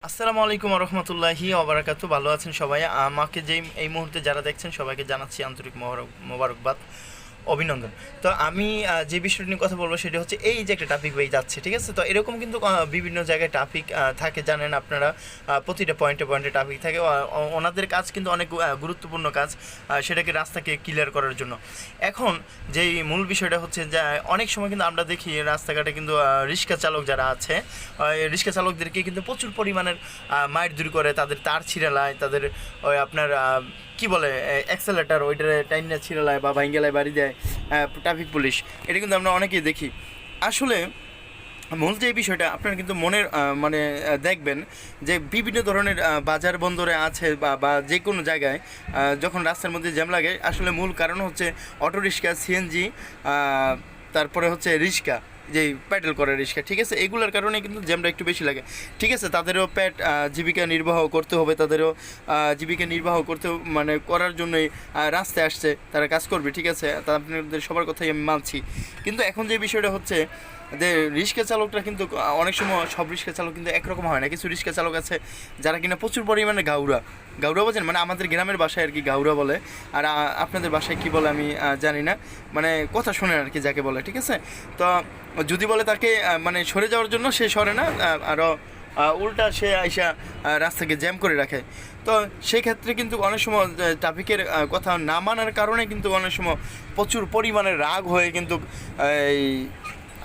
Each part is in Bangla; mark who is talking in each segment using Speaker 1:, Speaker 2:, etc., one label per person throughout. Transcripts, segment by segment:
Speaker 1: আসসালামু আলাইকুম রহমতুল্লাহি ওবারাকাতু। ভালো আছেন সবাই? আমাকে যেই এই মুহূর্তে যারা দেখছেন সবাইকে জানাচ্ছি আন্তরিক মোবারকবাদ, অভিনন্দন। তো আমি যে বিষয়টি নিয়ে কথা বলবো সেটা হচ্ছে এই যে একটা ট্রাফিক ওয়ে যাচ্ছে, ঠিক আছে? তো এরকম কিন্তু বিভিন্ন জায়গায় ট্রাফিক থাকে, জানেন আপনারা। প্রতিটা পয়েন্টে পয়েন্টে ট্রাফিক থাকে। ওনাদের কাজ কিন্তু অনেক গুরুত্বপূর্ণ কাজ, সেটাকে রাস্তাকে ক্লিয়ার করার জন্য। এখন যেই মূল বিষয়টা হচ্ছে যে অনেক সময় কিন্তু আমরা দেখি রাস্তাঘাটে কিন্তু রিক্সা চালক যারা আছে, রিক্সা চালকদেরকে কিন্তু প্রচুর পরিমাণের মারধর করে, তাদের তার ছিঁড়ালায়, তাদের ওই আপনার কি বলে অ্যাক্সেলেটার ওইটারে টাইনা ছিঁড়ালায় বা ভাঙ্গেলায় বাড়ি দেয় ট্রাফিক পুলিশ। এটা কিন্তু আমরা অনেকেই দেখি। আসলে মূল যে বিষয়টা আপনারা কিন্তু মনের মানে দেখবেন যে বিভিন্ন ধরনের বাজার বন্দরে আছে বা যে কোনো জায়গায় যখন রাস্তার মধ্যে জ্যাম লাগে, আসলে মূল কারণ হচ্ছে অটো রিক্সা, সিএনজি, তারপরে হচ্ছে রিক্সা, যে প্যাডেল করে রিক্সা, ঠিক আছে? এগুলোর কারণে কিন্তু জ্যামটা একটু বেশি লাগে, ঠিক আছে? তাদেরও জীবিকা নির্বাহ করতে হবে, তাদেরও জীবিকা নির্বাহ করতে মানে করার জন্যই রাস্তায় আসছে, তারা কাজ করবে, ঠিক আছে? তা আপনাদের সবার কথাই আমি মানছি। কিন্তু এখন যে বিষয়টা হচ্ছে যে রিক্সা চালকরা কিন্তু অনেক সময় সব রিক্সা চালক কিন্তু একরকম হয় না। কিছু রিক্সা চালক আছে যারা কিনা প্রচুর পরিমাণে গাউরা বোঝেন, মানে আমাদের গ্রামের বাসায় আর কি গাউরা বলে, আর আপনাদের বাসায় কি বলে আমি জানি না, মানে কথা শোনেন আর কি যাকে বলে, ঠিক আছে? তো যদি বলে তাকে মানে সরে যাওয়ার জন্য, সে সরে না, আরও উল্টা সে আইসা রাস্তাকে জ্যাম করে রাখে। তো সেই ক্ষেত্রে কিন্তু অনেক সময় ট্রাফিকের কথা না মানার কারণে কিন্তু অনেক সময় প্রচুর পরিমাণে রাগ হয়ে কিন্তু এই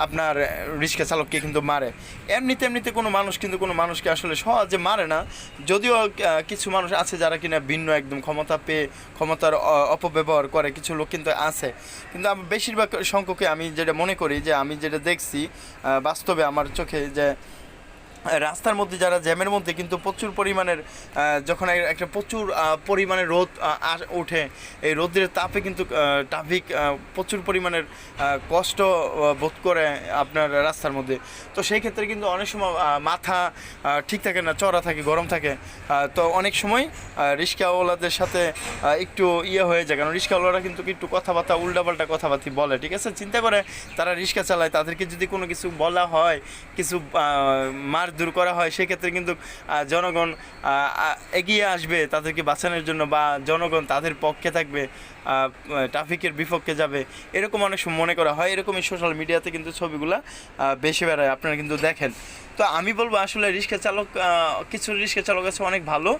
Speaker 1: আপনার রিক্সা চালককে কিন্তু মারে। এমনিতে কোনো মানুষ কিন্তু কোনো মানুষকে আসলে সহজে মারে না, যদিও কিছু মানুষ আছে যারা কিনা ভিন্ন একদম ক্ষমতা পেয়ে ক্ষমতার অপব্যবহার করে, কিছু লোক কিন্তু আছে। কিন্তু আমি বেশিরভাগ সংখ্যকে আমি যেটা মনে করি, যে আমি যেটা দেখছি বাস্তবে আমার চোখে, যে রাস্তার মধ্যে যারা জ্যামের মধ্যে কিন্তু প্রচুর পরিমাণের যখন একটা প্রচুর পরিমাণে রোদ ওঠে, এই রোদের তাপে কিন্তু ট্রাফিক প্রচুর পরিমাণের কষ্ট বোধ করে আপনার রাস্তার মধ্যে। তো সেই ক্ষেত্রে কিন্তু অনেক সময় মাথা ঠিক থাকে না, চড়া থাকে, গরম থাকে। তো অনেক সময় রিক্সাওয়ালাদের সাথে একটু হয়ে যায়, কারণ রিক্সাওয়ালারা কিন্তু একটু কথাবার্তা উল্টাপাল্টা কথাবার্তি বলে, ঠিক আছে? চিন্তা করে তারা রিক্সা চালায়, তাদেরকে যদি কোনো কিছু বলা হয়, কিছু দূর করা হয়, সেক্ষেত্রে কিন্তু জনগণ এগিয়ে আসবে তাদেরকে বাঁচানোর জন্য, বা জনগণ তাদের পক্ষে থাকবে, ট্রাফিকের বিপক্ষে যাবে, এরকম অনেক সময় মনে করা হয়। এরকমই সোশ্যাল মিডিয়াতে কিন্তু ছবিগুলো বেশি বেড়ায়, আপনারা কিন্তু দেখেন। তো আমি বলবো আসলে রিক্সা চালক, কিছু রিক্সা চালক আছে অনেক ভালো,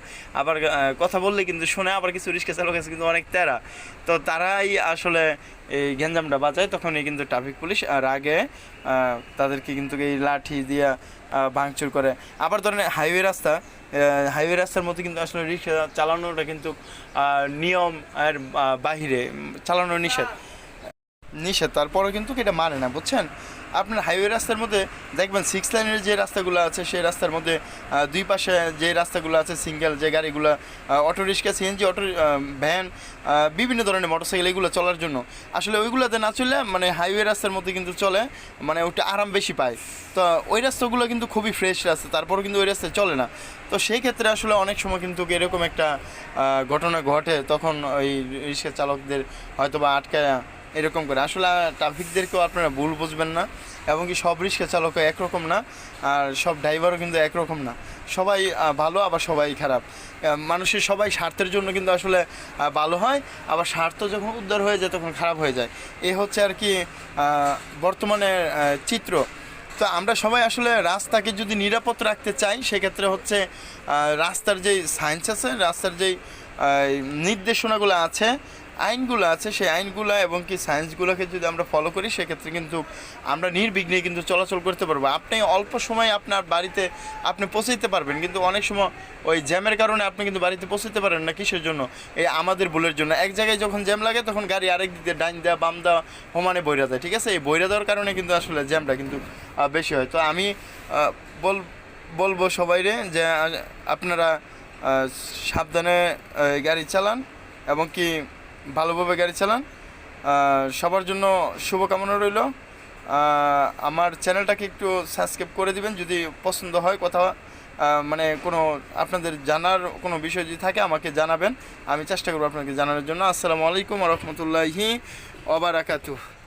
Speaker 1: আবার কথা বললে কিন্তু শোনে, আবার কিছু রিক্সা চালক আছে কিন্তু অনেক তেরা। তো তারাই আসলে এই গ্যাঞ্জামটা বাজায়, তখনই কিন্তু ট্রাফিক পুলিশ আর আগে তাদেরকে কিন্তু এই লাঠি দিয়া ভাঙচুর করে। আবার ধরেন হাইওয়ে রাস্তার মধ্যে কিন্তু আসলে রিক্সা চালানোটা কিন্তু নিয়ম আর বাহিরে চালানো নিষেধ, তারপরেও কিন্তু এটা মানে না, বুঝছেন? আপনার হাইওয়ে রাস্তার মধ্যে দেখবেন 6 লাইনের যে রাস্তাগুলো আছে, সেই রাস্তার মধ্যে দুই পাশে যে রাস্তাগুলো আছে সিঙ্গেল, যে গাড়িগুলো auto rickshaw, CNG, auto van, বিভিন্ন ধরনের মোটরসাইকেল, এগুলো চলার জন্য আসলে ওইগুলোতে না চলে মানে হাইওয়ে রাস্তার মধ্যে কিন্তু চলে, মানে ওটা আরাম বেশি পায়। তো ওই রাস্তাগুলো কিন্তু খুবই ফ্রেশ রাস্তা, তারপরও কিন্তু ওই রাস্তায় চলে না। তো সেই ক্ষেত্রে আসলে অনেক সময় কিন্তু এরকম একটা ঘটনা ঘটে, তখন ওই রিক্সা চালকদের হয়তো বা আটকায় এরকম করে। আসলে ট্রাফিকদেরকেও আপনারা ভুল বুঝবেন না, এবং কি সব রিক্সা চালকও একরকম না, আর সব ড্রাইভারও কিন্তু একরকম না। সবাই ভালো, আবার সবাই খারাপ। মানুষের সবাই স্বার্থের জন্য কিন্তু আসলে ভালো হয়, আবার স্বার্থ যখন উদ্ধার হয়ে যায় তখন খারাপ হয়ে যায়। এ হচ্ছে আর কি বর্তমানে চিত্র। তো আমরা সবাই আসলে রাস্তাকে যদি নিরাপদ রাখতে চাই, সেক্ষেত্রে হচ্ছে রাস্তার যেই সায়েন্স আছে, রাস্তার যেই নির্দেশনাগুলো আছে, আইনগুলো আছে, সেই আইনগুলো এবং কি সায়েন্সগুলোকে যদি আমরা ফলো করি, সেক্ষেত্রে কিন্তু আমরা নির্বিঘ্নে কিন্তু চলাচল করতে পারবো। আপনি অল্প সময় আপনার বাড়িতে আপনি পৌঁছাইতে পারবেন, কিন্তু অনেক সময় ওই জ্যামের কারণে আপনি কিন্তু বাড়িতে পৌঁছাতে পারেন না। কিসের জন্য? এই আমাদের ভুলের জন্য। এক জায়গায় যখন জ্যাম লাগে তখন গাড়ি আরেক দিকে ডাইন দেওয়া বাম দেওয়া সমানে বইরা যায়, ঠিক আছে? এই বইরা দেওয়ার কারণে কিন্তু আসলে জ্যামটা কিন্তু বেশি হয়। তো আমি বলবো সবাইরে যে আপনারা সাবধানে গাড়ি চালান, এবং কি ভালোভাবে গাড়ি চালান। সবার জন্য শুভকামনা রইল। আমার চ্যানেলটাকে একটু সাবস্ক্রাইব করে দিবেন যদি পছন্দ হয়। কথা মানে কোনো আপনাদের জানার কোনো বিষয় যদি থাকে আমাকে জানাবেন, আমি চেষ্টা করবো আপনাকে জানানোর জন্য। আসসালামু আলাইকুম ওয়া রাহমাতুল্লাহি ওয়া বারাকাতুহু।